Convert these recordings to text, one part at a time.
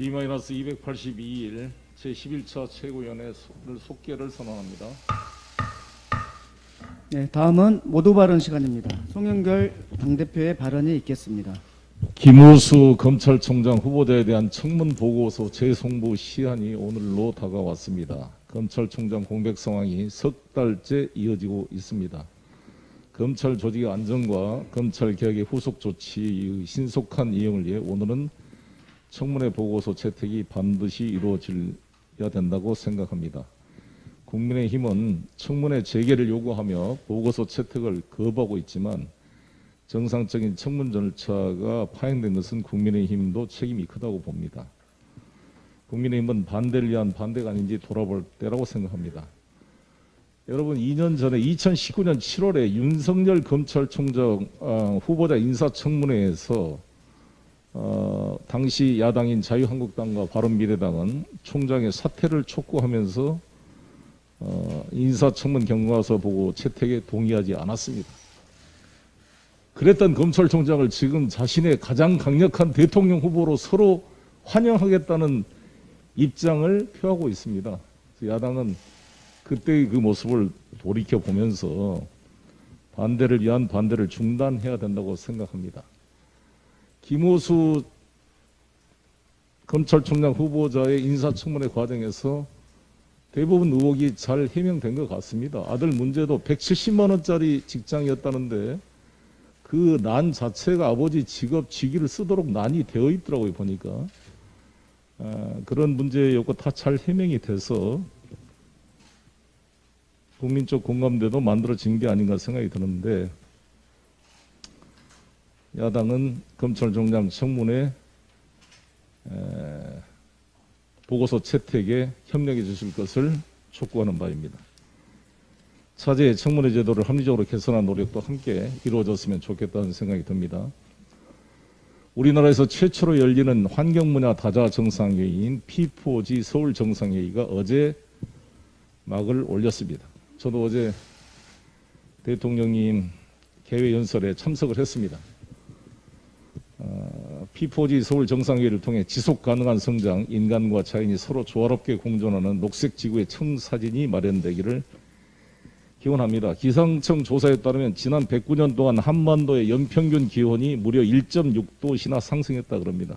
D-282일 제11차 최고위원회 속개를 선언합니다. 네, 다음은 모두 발언 시간입니다. 송영결 당대표의 발언이 있겠습니다. 김우수 검찰총장 후보자에 대한 청문 보고서 재송부 시한이 오늘로 다가왔습니다. 검찰총장 공백 상황이 석 달째 이어지고 있습니다. 검찰 조직의 안정과 검찰 개혁의 후속 조치의 신속한 이행을 위해 오늘은 청문회 보고서 채택이 반드시 이루어져야 된다고 생각합니다. 국민의힘은 청문회 재개를 요구하며 보고서 채택을 거부하고 있지만 정상적인 청문 절차가 파행된 것은 국민의힘도 책임이 크다고 봅니다. 국민의힘은 반대를 위한 반대가 아닌지 돌아볼 때라고 생각합니다. 여러분, 2년 전에 2019년 7월에 윤석열 검찰총장 후보자 인사청문회에서 당시 야당인 자유한국당과 바른미래당은 총장의 사퇴를 촉구하면서 인사청문 경과서 보고 채택에 동의하지 않았습니다. 그랬던 검찰총장을 지금 자신의 가장 강력한 대통령 후보로 서로 환영하겠다는 입장을 표하고 있습니다. 야당은 그때의 그 모습을 돌이켜보면서 반대를 위한 반대를 중단해야 된다고 생각합니다. 김호수 검찰총장 후보자의 인사청문회 과정에서 대부분 의혹이 잘 해명된 것 같습니다. 아들 문제도 170만 원짜리 직장이었다는데 그 난 자체가 아버지 직업 직위를 쓰도록 난이 되어 있더라고요, 보니까. 그런 문제였고 다 잘 해명이 돼서 국민적 공감대도 만들어진 게 아닌가 생각이 드는데, 야당은 검찰총장 청문회 보고서 채택에 협력해 주실 것을 촉구하는 바입니다. 차제의 청문회 제도를 합리적으로 개선한 노력도 함께 이루어졌으면 좋겠다는 생각이 듭니다. 우리나라에서 최초로 열리는 환경분야 다자 정상회의인 P4G 서울 정상회의가 어제 막을 올렸습니다. 저도 어제 대통령님 개회 연설에 참석을 했습니다. P4G 서울 정상회의를 통해 지속 가능한 성장, 인간과 자연이 서로 조화롭게 공존하는 녹색 지구의 청사진이 마련되기를 기원합니다. 기상청 조사에 따르면 지난 109년 동안 한반도의 연평균 기온이 무려 1.6도씨나 상승했다 그럽니다.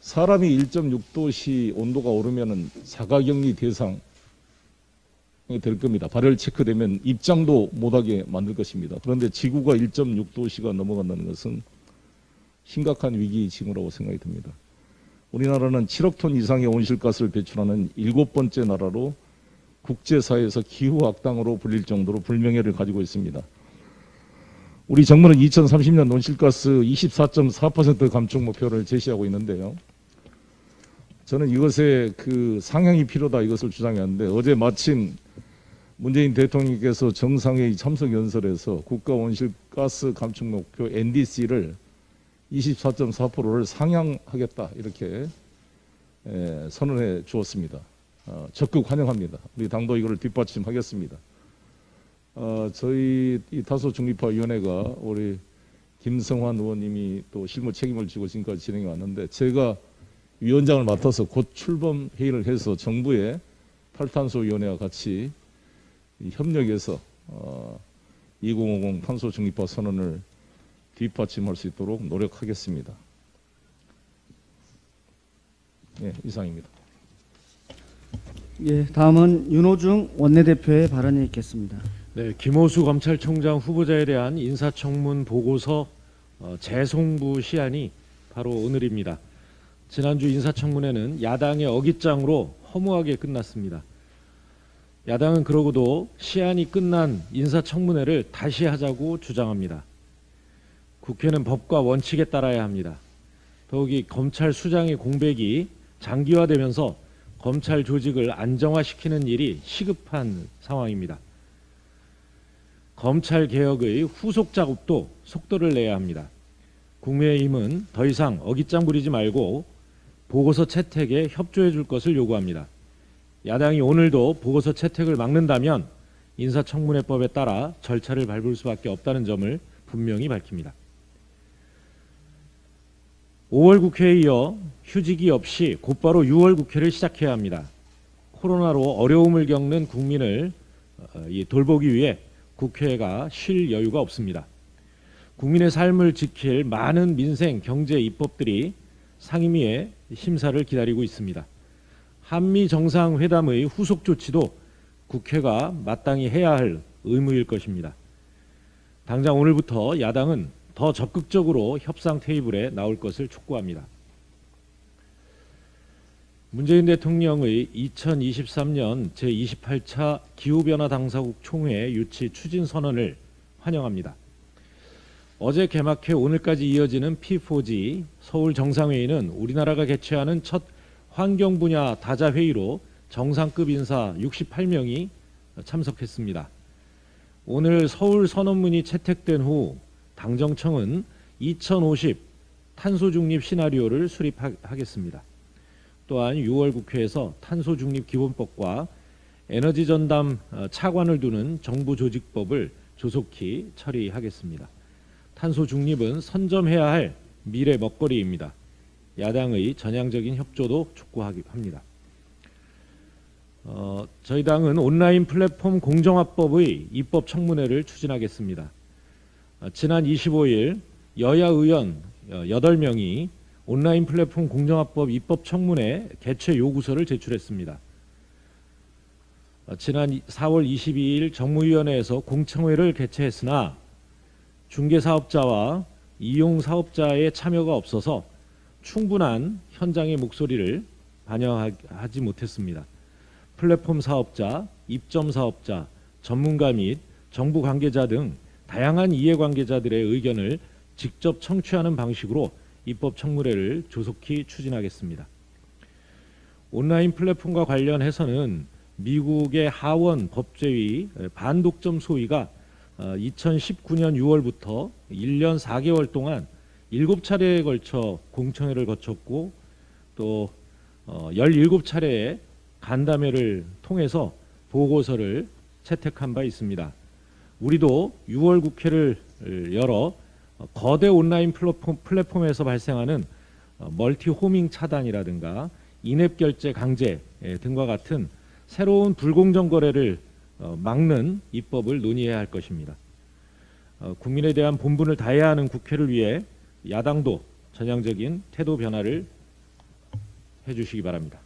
사람이 1.6도씨 온도가 오르면 자가격리 대상이 될 겁니다. 발열 체크되면 입장도 못하게 만들 것입니다. 그런데 지구가 1.6도씨가 넘어간다는 것은 심각한 위기 징후라고 생각이 듭니다. 우리나라는 7억 톤 이상의 온실가스를 배출하는 7번째 나라로 국제사회에서 기후악당으로 불릴 정도로 불명예를 가지고 있습니다. 우리 정부는 2030년 온실가스 24.4% 감축 목표를 제시하고 있는데요. 저는 이것에 그 상향이 필요다 이것을 주장했는데, 어제 마침 문재인 대통령께서 정상회의 참석 연설에서 국가 온실가스 감축 목표 NDC를 24.4%를 상향하겠다 이렇게 선언해 주었습니다. 적극 환영합니다. 우리 당도 이거를 뒷받침하겠습니다. 저희 이 다소중립화위원회가 우리 김성환 의원님이 또 실무 책임을 지고 지금까지 진행해 왔는데, 제가 위원장을 맡아서 곧 출범 회의를 해서 정부의 탈탄소위원회와 같이 협력해서 2050 탄소중립화 선언을 뒷받침할 수 있도록 노력하겠습니다. 네, 이상입니다. 예, 다음은 윤호중 원내대표의 발언이 있겠습니다. 네, 김호수 검찰총장 후보자에 대한 인사청문 보고서 재송부 시한이 바로 오늘입니다. 지난주 인사청문회는 야당의 어깃장으로 허무하게 끝났습니다. 야당은 그러고도 시한이 끝난 인사청문회를 다시 하자고 주장합니다. 국회는 법과 원칙에 따라야 합니다. 더욱이 검찰 수장의 공백이 장기화되면서 검찰 조직을 안정화시키는 일이 시급한 상황입니다. 검찰 개혁의 후속 작업도 속도를 내야 합니다. 국민의힘은 더 이상 어깃장 부리지 말고 보고서 채택에 협조해 줄 것을 요구합니다. 야당이 오늘도 보고서 채택을 막는다면 인사청문회법에 따라 절차를 밟을 수밖에 없다는 점을 분명히 밝힙니다. 5월 국회에 이어 휴직이 없이 곧바로 6월 국회를 시작해야 합니다. 코로나로 어려움을 겪는 국민을 돌보기 위해 국회가 쉴 여유가 없습니다. 국민의 삶을 지킬 많은 민생, 경제 입법들이 상임위의 심사를 기다리고 있습니다. 한미 정상회담의 후속 조치도 국회가 마땅히 해야 할 의무일 것입니다. 당장 오늘부터 야당은 더 적극적으로 협상 테이블에 나올 것을 촉구합니다. 문재인 대통령의 2023년 제28차 기후변화 당사국 총회 유치 추진 선언을 환영합니다. 어제 개막해 오늘까지 이어지는 P4G 서울 정상회의는 우리나라가 개최하는 첫 환경 분야 다자 회의로 정상급 인사 68명이 참석했습니다. 오늘 서울 선언문이 채택된 후 당정청은 2050 탄소 중립 시나리오를 수립하겠습니다. 또한 6월 국회에서 탄소 중립 기본법과 에너지 전담 차관을 두는 정부 조직법을 조속히 처리하겠습니다. 탄소 중립은 선점해야 할 미래 먹거리입니다. 야당의 전향적인 협조도 촉구합니다. 저희 당은 온라인 플랫폼 공정화법의 입법 청문회를 추진하겠습니다. 지난 25일 여야 의원 8명이 온라인 플랫폼 공정화법 입법 청문회 개최 요구서를 제출했습니다. 지난 4월 22일 정무위원회에서 공청회를 개최했으나 중개사업자와 이용사업자의 참여가 없어서 충분한 현장의 목소리를 반영하지 못했습니다. 플랫폼 사업자, 입점 사업자, 전문가 및 정부 관계자 등 다양한 이해관계자들의 의견을 직접 청취하는 방식으로 입법 청문회를 조속히 추진하겠습니다. 온라인 플랫폼과 관련해서는 미국의 하원 법제위 반독점 소위가 2019년 6월부터 1년 4개월 동안 7차례에 걸쳐 공청회를 거쳤고 또 17차례의 간담회를 통해서 보고서를 채택한 바 있습니다. 우리도 6월 국회를 열어 거대 온라인 플랫폼에서 발생하는 멀티 호밍 차단이라든가 인앱 결제 강제 등과 같은 새로운 불공정 거래를 막는 입법을 논의해야 할 것입니다. 국민에 대한 본분을 다해야 하는 국회를 위해 야당도 전향적인 태도 변화를 해주시기 바랍니다.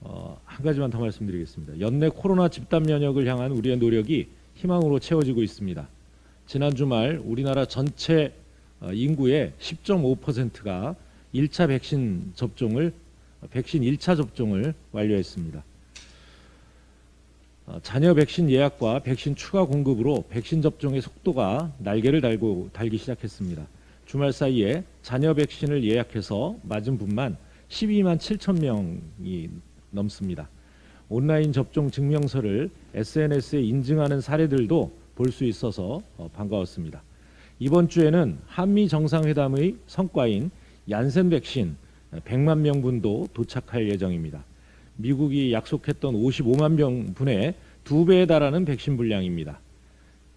한 가지만 더 말씀드리겠습니다. 연내 코로나 집단 면역을 향한 우리의 노력이 희망으로 채워지고 있습니다. 지난 주말 우리나라 전체 인구의 10.5%가 1차 백신 1차 접종을 완료했습니다. 잔여 백신 예약과 백신 추가 공급으로 백신 접종의 속도가 날개를 달기 시작했습니다. 주말 사이에 잔여 백신을 예약해서 맞은 분만 12만 7천 명이 넘습니다. 온라인 접종 증명서를 SNS에 인증하는 사례들도 볼 수 있어서 반가웠습니다. 이번 주에는 한미 정상회담의 성과인 얀센 백신 100만 명분도 도착할 예정입니다. 미국이 약속했던 55만 명분의 2배에 달하는 백신 분량입니다.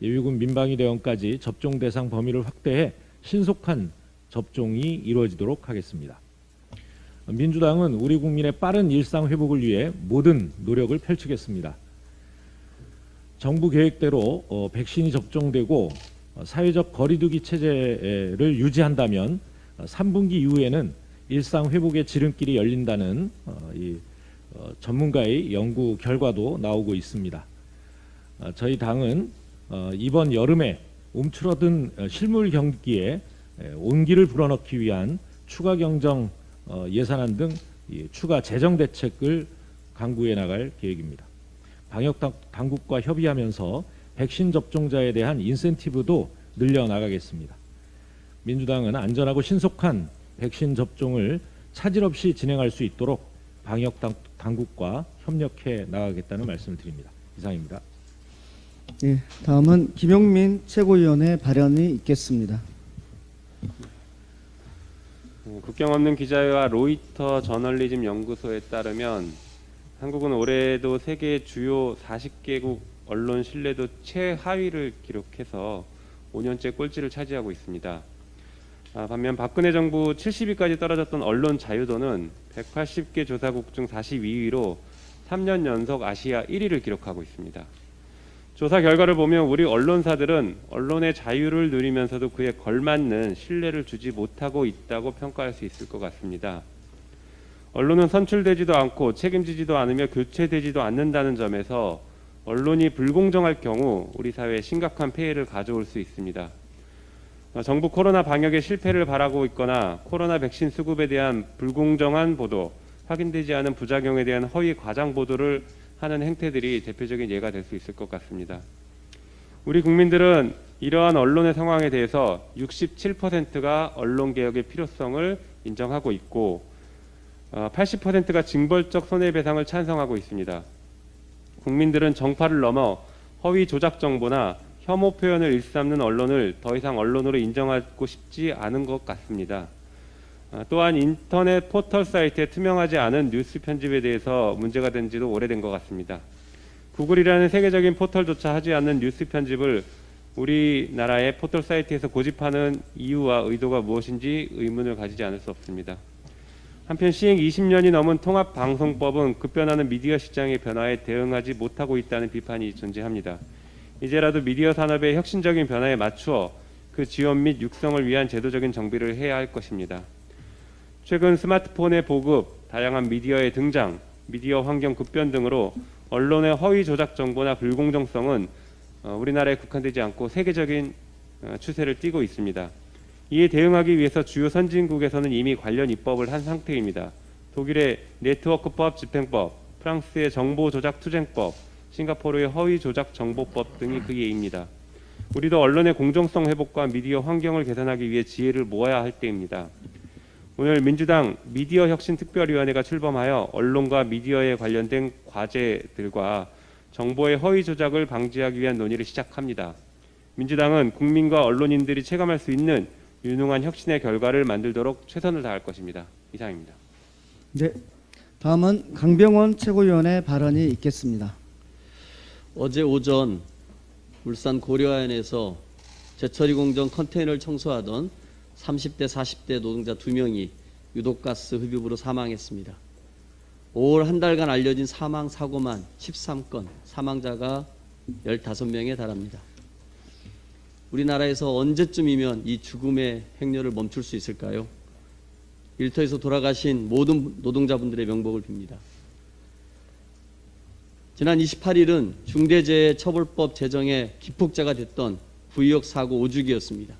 예비군 민방위 대원까지 접종 대상 범위를 확대해 신속한 접종이 이루어지도록 하겠습니다. 민주당은 우리 국민의 빠른 일상 회복을 위해 모든 노력을 펼치겠습니다. 정부 계획대로 백신이 접종되고 사회적 거리두기 체제를 유지한다면 3분기 이후에는 일상 회복의 지름길이 열린다는 전문가의 연구 결과도 나오고 있습니다. 저희 당은 이번 여름에 움츠러든 실물 경기에 온기를 불어넣기 위한 추가 경정 예산안 등 추가 재정 대책을 강구해 나갈 계획입니다. 방역 당국과 협의하면서 백신 접종자에 대한 인센티브도 늘려나가겠습니다. 민주당은 안전하고 신속한 백신 접종을 차질 없이 진행할 수 있도록 방역 당국과 협력해 나가겠다는 말씀을 드립니다. 이상입니다. 예, 다음은 김용민 최고위원의 발언이 있겠습니다. 국경 없는 기자회와 로이터 저널리즘 연구소에 따르면 한국은 올해도 세계 주요 40개국 언론 신뢰도 최하위를 기록해서 5년째 꼴찌를 차지하고 있습니다. 반면 박근혜 정부 70위까지 떨어졌던 언론 자유도는 180개 조사국 중 42위로 3년 연속 아시아 1위를 기록하고 있습니다. 조사 결과를 보면 우리 언론사들은 언론의 자유를 누리면서도 그에 걸맞는 신뢰를 주지 못하고 있다고 평가할 수 있을 것 같습니다. 언론은 선출되지도 않고 책임지지도 않으며 교체되지도 않는다는 점에서 언론이 불공정할 경우 우리 사회에 심각한 폐해를 가져올 수 있습니다. 정부 코로나 방역의 실패를 바라고 있거나 코로나 백신 수급에 대한 불공정한 보도, 확인되지 않은 부작용에 대한 허위 과장 보도를 하는 행태들이 대표적인 예가 될 수 있을 것 같습니다. 우리 국민들은 이러한 언론의 상황에 대해서 67%가 언론개혁의 필요성을 인정하고 있고 80%가 징벌적 손해배상을 찬성하고 있습니다. 국민들은 정파를 넘어 허위 조작 정보나 혐오 표현을 일삼는 언론을 더 이상 언론으로 인정하고 싶지 않은 것 같습니다. 또한 인터넷 포털 사이트에 투명하지 않은 뉴스 편집에 대해서 문제가 된 지도 오래된 것 같습니다. 구글이라는 세계적인 포털조차 하지 않는 뉴스 편집을 우리나라의 포털 사이트에서 고집하는 이유와 의도가 무엇인지 의문을 가지지 않을 수 없습니다. 한편 시행 20년이 넘은 통합방송법은 급변하는 미디어 시장의 변화에 대응하지 못하고 있다는 비판이 존재합니다. 이제라도 미디어 산업의 혁신적인 변화에 맞추어 그 지원 및 육성을 위한 제도적인 정비를 해야 할 것입니다. 최근 스마트폰의 보급, 다양한 미디어의 등장, 미디어 환경 급변 등으로 언론의 허위 조작 정보나 불공정성은 우리나라에 국한되지 않고 세계적인 추세를 띠고 있습니다. 이에 대응하기 위해서 주요 선진국에서는 이미 관련 입법을 한 상태입니다. 독일의 네트워크법 집행법, 프랑스의 정보 조작 투쟁법, 싱가포르의 허위 조작 정보법 등이 그 예입니다. 우리도 언론의 공정성 회복과 미디어 환경을 개선하기 위해 지혜를 모아야 할 때입니다. 오늘 민주당 미디어 혁신 특별위원회가 출범하여 언론과 미디어에 관련된 과제들과 정보의 허위 조작을 방지하기 위한 논의를 시작합니다. 민주당은 국민과 언론인들이 체감할 수 있는 유능한 혁신의 결과를 만들도록 최선을 다할 것입니다. 이상입니다. 네, 다음은 강병원 최고위원의 발언이 있겠습니다. 어제 오전 울산 고려아연에서 제철이 공정 컨테이너를 청소하던 30대 40대 노동자 2명이 유독가스 흡입으로 사망했습니다. 5월 한 달간 알려진 사망 사고만 13건, 사망자가 15명에 달합니다. 우리나라에서 언제쯤이면 이 죽음의 행렬을 멈출 수 있을까요? 일터에서 돌아가신 모든 노동자분들의 명복을 빕니다. 지난 28일은 중대재해처벌법 제정의 기폭제가 됐던 구의역 사고 5주기였습니다.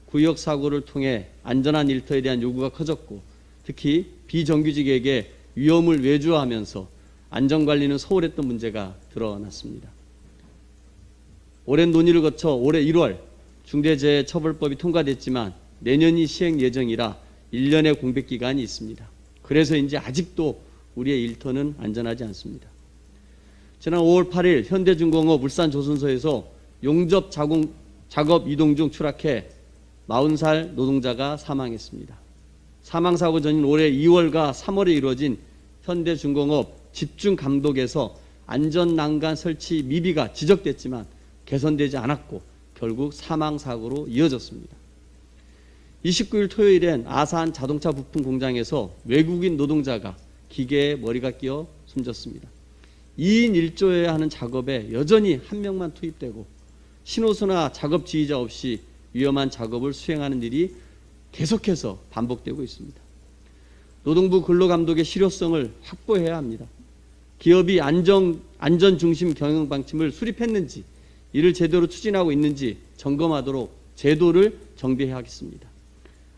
구의역 사고를 통해 안전한 일터에 대한 요구가 커졌고 특히 비정규직에게 위험을 외주화하면서 안전관리는 소홀했던 문제가 드러났습니다. 오랜 논의를 거쳐 올해 1월 중대재해처벌법이 통과됐지만 내년이 시행 예정이라 1년의 공백기간이 있습니다. 그래서인지 아직도 우리의 일터는 안전하지 않습니다. 지난 5월 8일 현대중공업 울산조선소에서 용접 작업 이동 중 추락해 40살 노동자가 사망했습니다. 사망사고 전인 올해 2월과 3월에 이루어진 현대중공업 집중감독에서 안전난간 설치 미비가 지적됐지만 개선되지 않았고 결국 사망사고로 이어졌습니다. 29일 토요일엔 아산 자동차 부품 공장에서 외국인 노동자가 기계에 머리가 끼어 숨졌습니다. 2인 1조여야 하는 작업에 여전히 한 명만 투입되고 신호수나 작업 지휘자 없이 위험한 작업을 수행하는 일이 계속해서 반복되고 있습니다. 노동부 근로감독의 실효성을 확보해야 합니다. 기업이 안전 중심 경영 방침을 수립했는지 이를 제대로 추진하고 있는지 점검하도록 제도를 정비해야겠습니다.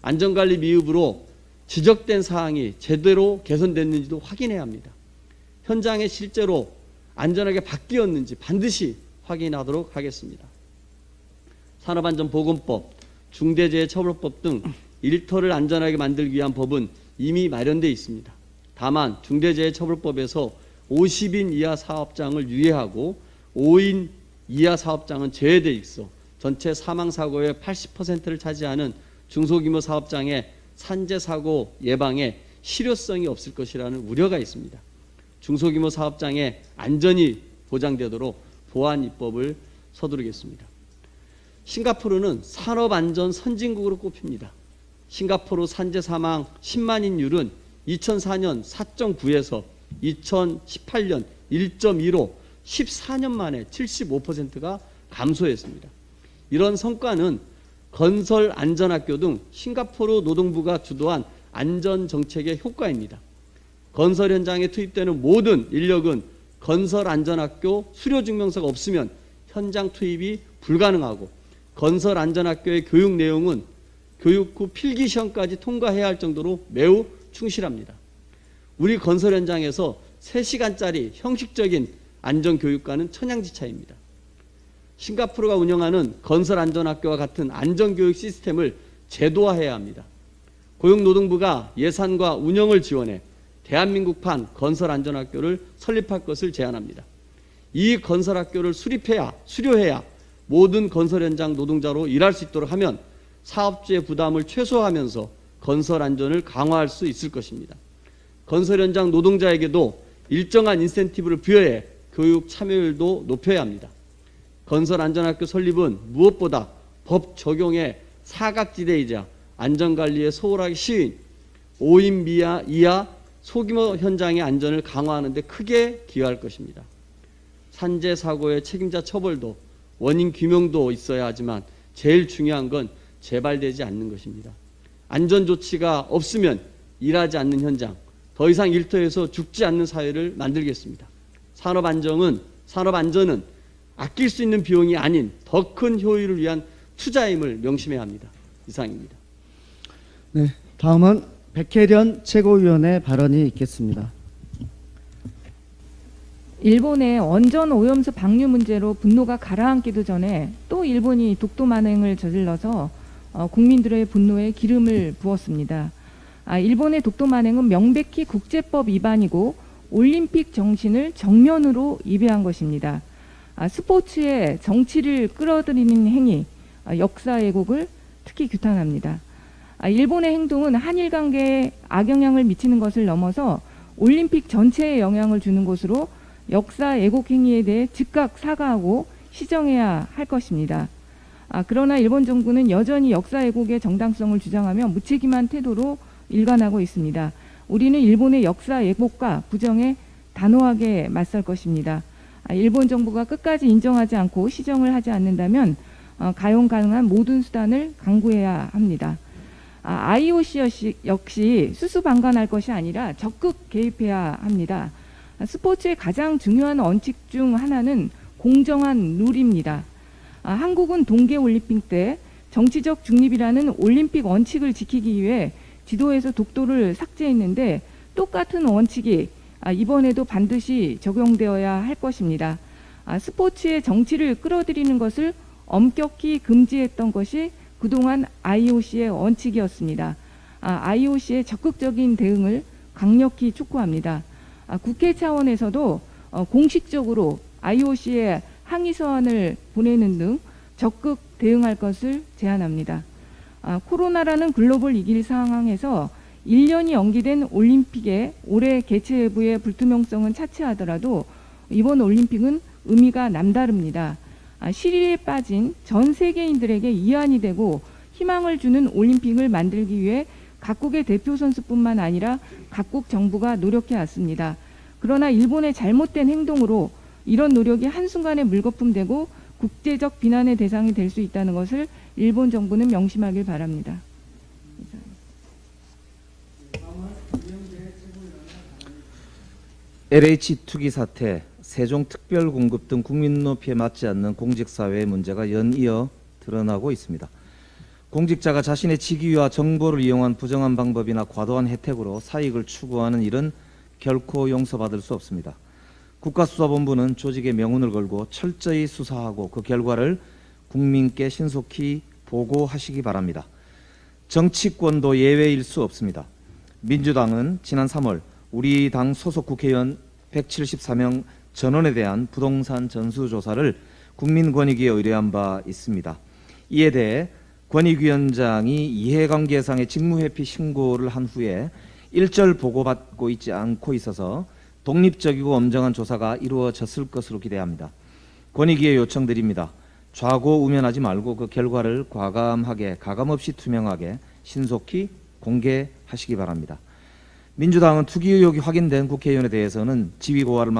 안전관리 미흡으로 지적된 사항이 제대로 개선됐는지도 확인해야 합니다. 현장에 실제로 안전하게 바뀌었는지 반드시 확인하도록 하겠습니다. 산업안전보건법, 중대재해처벌법 등 일터를 안전하게 만들기 위한 법은 이미 마련되어 있습니다. 다만 중대재해처벌법에서 50인 이하 사업장을 유예하고 5인 이하 사업장은 제외되어 있어 전체 사망사고의 80%를 차지하는 중소규모 사업장의 산재사고 예방에 실효성이 없을 것이라는 우려가 있습니다. 중소규모 사업장의 안전이 보장되도록 보안 입법을 서두르겠습니다. 싱가포르는 산업안전 선진국으로 꼽힙니다. 싱가포르 산재 사망 10만인율은 2004년 4.9에서 2018년 1.2로 14년 만에 75%가 감소했습니다. 이런 성과는 건설 안전학교 등 싱가포르 노동부가 주도한 안전정책의 효과입니다. 건설 현장에 투입되는 모든 인력은 건설 안전학교 수료증명서가 없으면 현장 투입이 불가능하고, 건설 안전학교의 교육 내용은 교육 후 필기시험까지 통과해야 할 정도로 매우 충실합니다. 우리 건설 현장에서 3시간짜리 형식적인 안전교육과는 천양지차입니다. 싱가포르가 운영하는 건설 안전학교와 같은 안전교육 시스템을 제도화해야 합니다. 고용노동부가 예산과 운영을 지원해 대한민국판 건설 안전학교를 설립할 것을 제안합니다. 이 건설학교를 수료해야 모든 건설 현장 노동자로 일할 수 있도록 하면 사업주의 부담을 최소화하면서 건설 안전을 강화할 수 있을 것입니다. 건설 현장 노동자에게도 일정한 인센티브를 부여해 교육 참여율도 높여야 합니다. 건설 안전학교 설립은 무엇보다 법 적용의 사각지대이자 안전관리에 소홀하기 쉬운 5인 이하 소규모 현장의 안전을 강화하는 데 크게 기여할 것입니다. 산재 사고의 책임자 처벌도 원인 규명도 있어야 하지만 제일 중요한 건 재발되지 않는 것입니다. 안전 조치가 없으면 일하지 않는 현장, 더 이상 일터에서 죽지 않는 사회를 만들겠습니다. 산업 안전은 아낄 수 있는 비용이 아닌 더 큰 효율을 위한 투자임을 명심해야 합니다. 이상입니다. 네, 다음은 백혜련 최고위원의 발언이 있겠습니다. 일본의 원전 오염수 방류 문제로 분노가 가라앉기도 전에 또 일본이 독도 만행을 저질러서 국민들의 분노에 기름을 부었습니다. 일본의 독도 만행은 명백히 국제법 위반이고 올림픽 정신을 정면으로 위배한 것입니다. 스포츠에 정치를 끌어들이는 행위, 역사 왜곡을 특히 규탄합니다. 일본의 행동은 한일 관계에 악영향을 미치는 것을 넘어서 올림픽 전체에 영향을 주는 것으로 역사 왜곡 행위에 대해 즉각 사과하고 시정해야 할 것입니다. 그러나 일본 정부는 여전히 역사 왜곡의 정당성을 주장하며 무책임한 태도로 일관하고 있습니다. 우리는 일본의 역사 왜곡과 부정에 단호하게 맞설 것입니다. 일본 정부가 끝까지 인정하지 않고 시정을 하지 않는다면 가용 가능한 모든 수단을 강구해야 합니다. IOC 역시 수수방관할 것이 아니라 적극 개입해야 합니다. 스포츠의 가장 중요한 원칙 중 하나는 공정한 룰입니다. 한국은 동계올림픽 때 정치적 중립이라는 올림픽 원칙을 지키기 위해 지도에서 독도를 삭제했는데 똑같은 원칙이 이번에도 반드시 적용되어야 할 것입니다. 스포츠의 정치를 끌어들이는 것을 엄격히 금지했던 것이 그동안 IOC의 원칙이었습니다. IOC의 적극적인 대응을 강력히 촉구합니다. 국회 차원에서도 공식적으로 IOC에 항의 서한을 보내는 등 적극 대응할 것을 제안합니다. 코로나라는 글로벌 위기 상황에서 1년이 연기된 올림픽의 올해 개최 여부의 불투명성은 차치하더라도 이번 올림픽은 의미가 남다릅니다. 시리에 빠진 전 세계인들에게 이안이 되고 희망을 주는 올림픽을 만들기 위해 각국의 대표 선수뿐만 아니라 각국 정부가 노력해 왔습니다. 그러나 일본의 잘못된 행동으로 이런 노력이 한순간에 물거품되고 국제적 비난의 대상이 될 수 있다는 것을 일본 정부는 명심하길 바랍니다. LH 투기 사태, 세종 특별공급 등 국민 높이에 맞지 않는 공직사회의 문제가 연이어 드러나고 있습니다. 공직자가 자신의 직위와 정보를 이용한 부정한 방법이나 과도한 혜택으로 사익을 추구하는 일은 결코 용서받을 수 없습니다. 국가수사본부는 조직의 명운을 걸고 철저히 수사하고 그 결과를 국민께 신속히 보고하시기 바랍니다. 정치권도 예외일 수 없습니다. 민주당은 지난 3월 우리 당 소속 국회의원 174명 전원에 대한 부동산 전수조사를 국민권익위에 의뢰한 바 있습니다. 이에 대해 권익위원장이 이해관계상의 직무회피 신고를 한 후에 일절 보고받고 있지 않고 있어서 독립적이고 엄정한 조사가 이루어졌을 것으로 기대합니다. 권익위에 요청드립니다. 좌고우면하지 말고 그 결과를 과감하게 가감없이 투명하게 신속히 공개하시기 바랍니다. 민주당은 투기 의혹이 확인된 국회의원에 대해서는 지위 고하를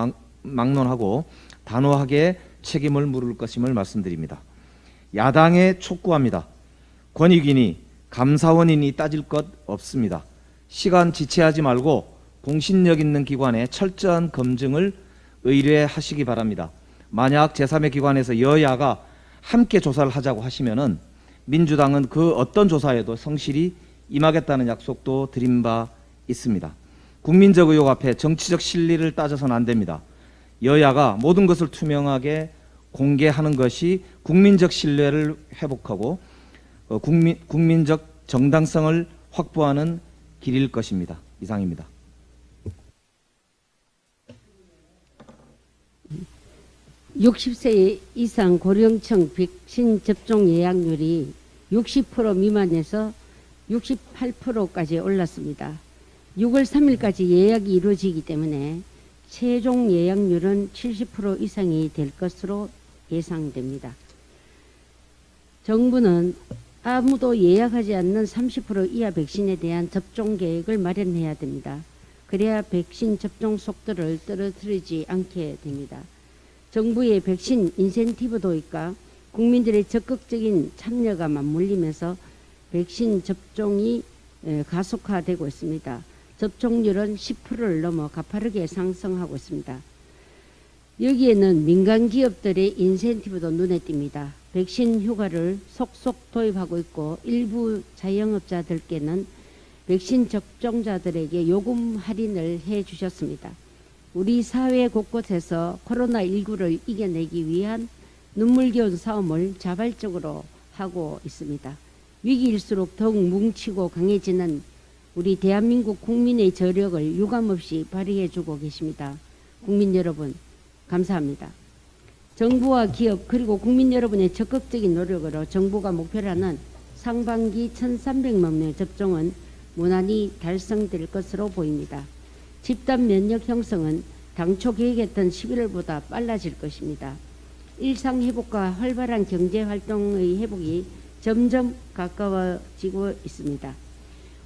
막론하고 단호하게 책임을 물을 것임을 말씀드립니다. 야당에 촉구합니다. 권익위니 감사원이니 따질 것 없습니다. 시간 지체하지 말고 공신력 있는 기관에 철저한 검증을 의뢰하시기 바랍니다. 만약 제3의 기관에서 여야가 함께 조사를 하자고 하시면은 민주당은 그 어떤 조사에도 성실히 임하겠다는 약속도 드린 바 있습니다. 국민적 의혹 앞에 정치적 실리를 따져서는 안 됩니다. 여야가 모든 것을 투명하게 공개하는 것이 국민적 신뢰를 회복하고 국민적 정당성을 확보하는 길일 것입니다. 이상입니다. (60세) 이상 고령층 백신 접종 예약률이 60% 미만에서 68%까지 올랐습니다. 6월 3일까지 예약이 이루어지기 때문에 최종 예약률은 70% 이상이 될 것으로 예상됩니다. 정부는 아무도 예약하지 않는 30% 이하 백신에 대한 접종 계획을 마련해야 됩니다. 그래야 백신 접종 속도를 떨어뜨리지 않게 됩니다. 정부의 백신 인센티브 도입과 국민들의 적극적인 참여가 맞물리면서 백신 접종이 가속화되고 있습니다. 접종률은 10%를 넘어 가파르게 상승하고 있습니다. 여기에는 민간 기업들의 인센티브도 눈에 띕니다. 백신 휴가를 속속 도입하고 있고 일부 자영업자들께는 백신 접종자들에게 요금 할인을 해 주셨습니다. 우리 사회 곳곳에서 코로나19를 이겨내기 위한 눈물겨운 싸움을 자발적으로 하고 있습니다. 위기일수록 더욱 뭉치고 강해지는 우리 대한민국 국민의 저력을 유감없이 발휘해주고 계십니다. 국민 여러분, 감사합니다. 정부와 기업 그리고 국민 여러분의 적극적인 노력으로 정부가 목표로 하는 상반기 1,300만 명 접종은 무난히 달성될 것으로 보입니다. 집단 면역 형성은 당초 계획했던 11월보다 빨라질 것입니다. 일상 회복과 활발한 경제 활동의 회복이 점점 가까워지고 있습니다.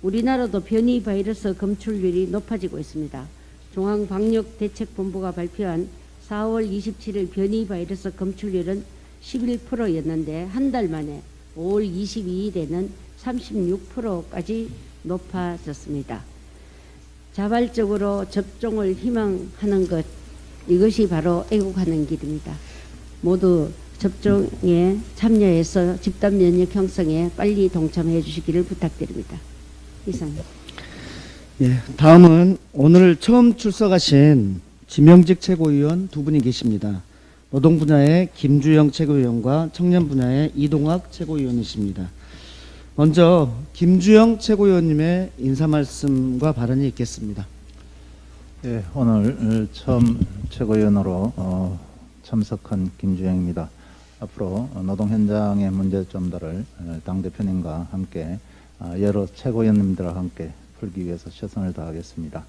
우리나라도 변이 바이러스 검출률이 높아지고 있습니다. 중앙방역대책본부가 발표한 4월 27일 변이 바이러스 검출률은 11%였는데 한 달 만에 5월 22일에는 36%까지 높아졌습니다. 자발적으로 접종을 희망하는 것, 이것이 바로 애국하는 길입니다. 모두 접종에 참여해서 집단 면역 형성에 빨리 동참해 주시기를 부탁드립니다. 이상입니다. 예, 다음은 오늘 처음 출석하신 지명직 최고위원 두 분이 계십니다. 노동 분야의 김주영 최고위원과 청년 분야의 이동학 최고위원이십니다. 먼저 김주영 최고위원님의 인사 말씀과 발언이 있겠습니다. 예, 오늘 처음 최고위원으로 참석한 김주영입니다. 앞으로 노동 현장의 문제점들을 당대표님과 함께 여러 최고위원님들과 함께 풀기 위해서 최선을 다하겠습니다.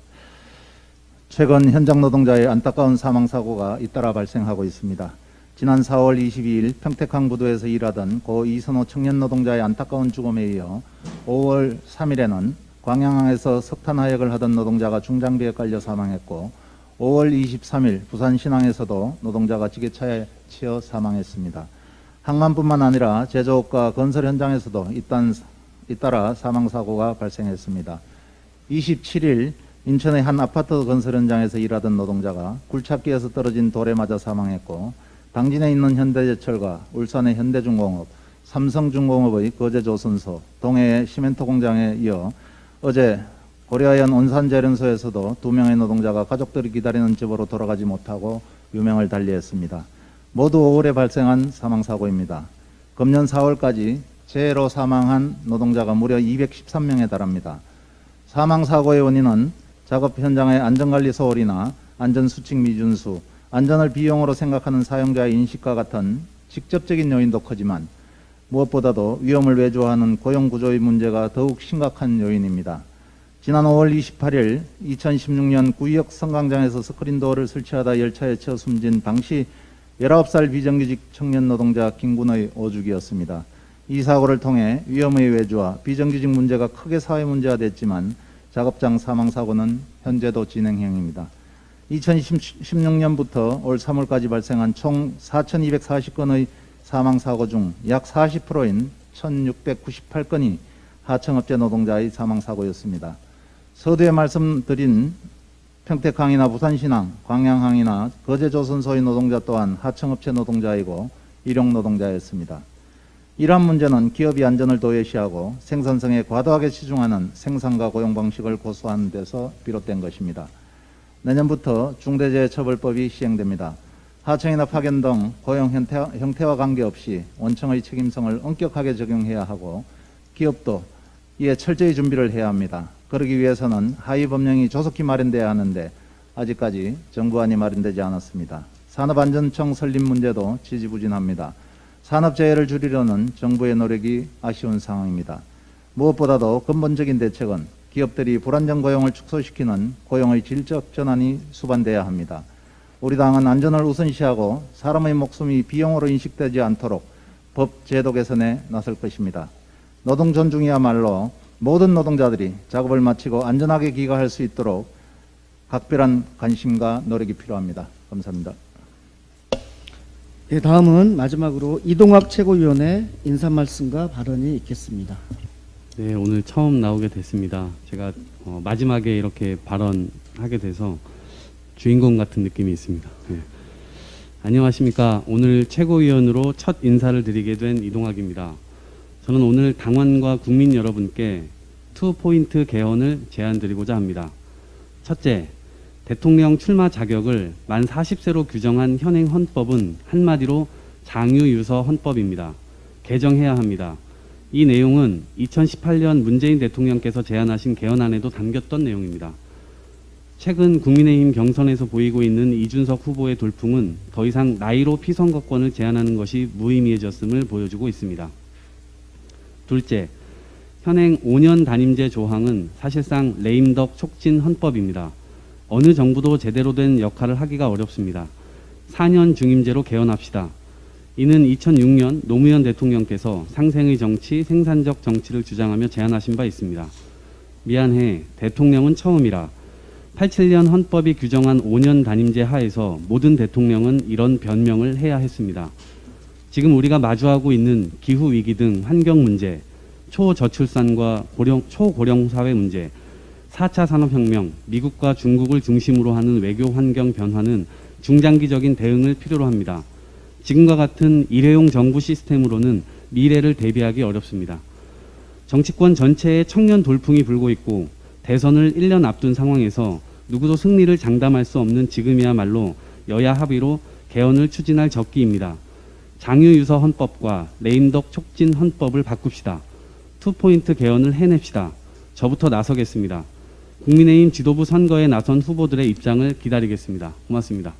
최근 현장 노동자의 안타까운 사망사고가 잇따라 발생하고 있습니다. 지난 4월 22일 평택항 부두에서 일하던 고 이선호 청년 노동자의 안타까운 죽음에 이어 5월 3일에는 광양항에서 석탄하역을 하던 노동자가 중장비에 깔려 사망했고 5월 23일 부산 신항에서도 노동자가 지게차에 치여 사망했습니다. 항만뿐만 아니라 제조업과 건설 현장에서도 잇따라 사망사고가 발생했습니다. 27일 인천의 한 아파트 건설 현장에서 일하던 노동자가 굴착기에서 떨어진 돌에 맞아 사망했고 당진에 있는 현대제철과 울산의 현대중공업, 삼성중공업의 거제조선소, 동해의 시멘트 공장에 이어 어제 고려아연 온산재련소에서도 2명의 노동자가 가족들이 기다리는 집으로 돌아가지 못하고 유명을 달리했습니다. 모두 5월에 발생한 사망사고입니다. 금년 4월까지 재해로 사망한 노동자가 무려 213명에 달합니다. 사망사고의 원인은 작업 현장의 안전관리 소홀이나 안전수칙 미준수, 안전을 비용으로 생각하는 사용자의 인식과 같은 직접적인 요인도 크지만 무엇보다도 위험을 외조하는 고용구조의 문제가 더욱 심각한 요인입니다. 지난 5월 28일 2016년 구의역 성광장에서 스크린도어를 설치하다 열차에 치여 숨진 당시 19살 비정규직 청년 노동자 김군의 오죽이었습니다. 이 사고를 통해 위험의 외주와 비정규직 문제가 크게 사회 문제화됐지만 작업장 사망사고는 현재도 진행형입니다. 2016년부터 올 3월까지 발생한 총 4,240건의 사망사고 중 약 40%인 1,698건이 하청업체 노동자의 사망사고였습니다. 서두에 말씀드린 평택항이나 부산신항, 광양항이나 거제조선소의 노동자 또한 하청업체 노동자이고 일용노동자였습니다. 이러한 문제는 기업이 안전을 도외시하고 생산성에 과도하게 치중하는 생산과 고용 방식을 고수하는 데서 비롯된 것입니다. 내년부터 중대재해처벌법이 시행됩니다. 하청이나 파견 등 고용 형태와 관계없이 원청의 책임성을 엄격하게 적용해야 하고 기업도 이에 철저히 준비를 해야 합니다. 그러기 위해서는 하위 법령이 조속히 마련돼야 하는데 아직까지 정부안이 마련되지 않았습니다. 산업안전청 설립 문제도 지지부진합니다. 산업재해를 줄이려는 정부의 노력이 아쉬운 상황입니다. 무엇보다도 근본적인 대책은 기업들이 불안정 고용을 축소시키는 고용의 질적 전환이 수반돼야 합니다. 우리 당은 안전을 우선시하고 사람의 목숨이 비용으로 인식되지 않도록 법 제도 개선에 나설 것입니다. 노동 존중이야말로 모든 노동자들이 작업을 마치고 안전하게 귀가할 수 있도록 각별한 관심과 노력이 필요합니다. 감사합니다. 네, 다음은 마지막으로 이동학 최고위원의 인사 말씀과 발언이 있겠습니다. 네, 오늘 처음 나오게 됐습니다. 제가 마지막에 이렇게 발언하게 돼서 주인공 같은 느낌이 있습니다. 네. 안녕하십니까. 오늘 최고위원으로 첫 인사를 드리게 된 이동학입니다. 저는 오늘 당원과 국민 여러분께 2포인트 개헌을 제안드리고자 합니다. 첫째, 대통령 출마 자격을 만 40세로 규정한 현행 헌법은 한마디로 장유유서 헌법입니다. 개정해야 합니다. 이 내용은 2018년 문재인 대통령께서 제안하신 개헌안에도 담겼던 내용입니다. 최근 국민의힘 경선에서 보이고 있는 이준석 후보의 돌풍은 더 이상 나이로 피선거권을 제한하는 것이 무의미해졌음을 보여주고 있습니다. 둘째, 현행 5년 단임제 조항은 사실상 레임덕 촉진 헌법입니다. 어느 정부도 제대로 된 역할을 하기가 어렵습니다. 4년 중임제로 개헌합시다. 이는 2006년 노무현 대통령께서 상생의 정치, 생산적 정치를 주장하며 제안하신 바 있습니다. 미안해, 대통령은 처음이라. 87년 헌법이 규정한 5년 단임제 하에서 모든 대통령은 이런 변명을 해야 했습니다. 지금 우리가 마주하고 있는 기후위기 등 환경 문제, 초저출산과 초고령 사회 문제, 4차 산업혁명, 미국과 중국을 중심으로 하는 외교 환경 변화는 중장기적인 대응을 필요로 합니다. 지금과 같은 일회용 정부 시스템으로는 미래를 대비하기 어렵습니다. 정치권 전체에 청년 돌풍이 불고 있고 대선을 1년 앞둔 상황에서 누구도 승리를 장담할 수 없는 지금이야말로 여야 합의로 개헌을 추진할 적기입니다. 장유유서 헌법과 레임덕 촉진 헌법을 바꿉시다. 2포인트 개헌을 해냅시다. 저부터 나서겠습니다. 국민의힘 지도부 선거에 나선 후보들의 입장을 기다리겠습니다. 고맙습니다.